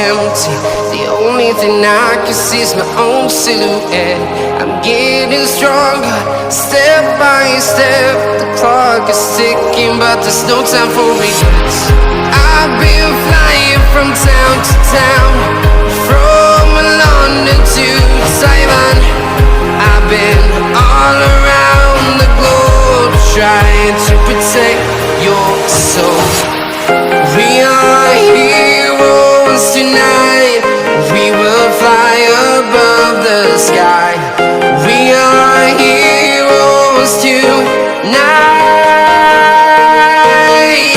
empty. The only thing I can see is my own silhouette. I'm getting stronger, step by step. The clock is ticking, but there's no time for regrets. I've been flying from town to town, from London to Taiwan. I've been all around the globe, trying to protect your soul. We are heroes tonight. We will fly above the sky. We are heroes tonight.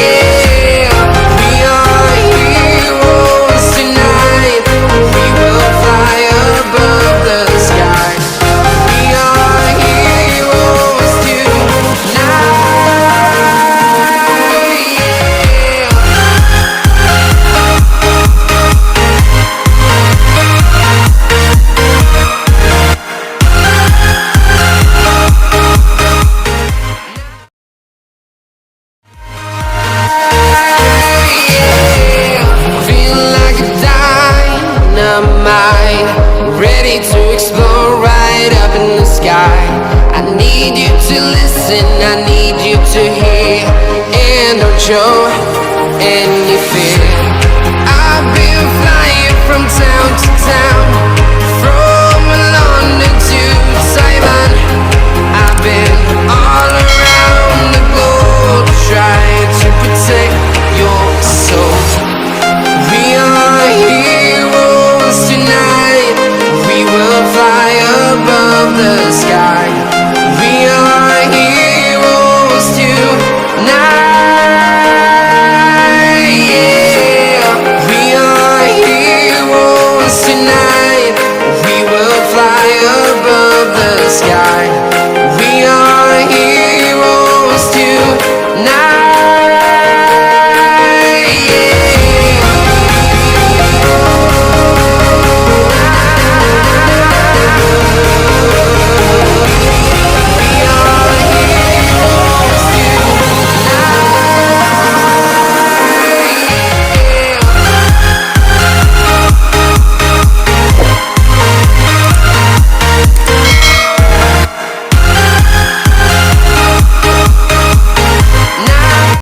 Yeah. We are heroes tonight. We will fly above the sky. We are heroes tonight. Ready to explore right up in the sky. I need you to listen, I need you to hear, and don't show any fear.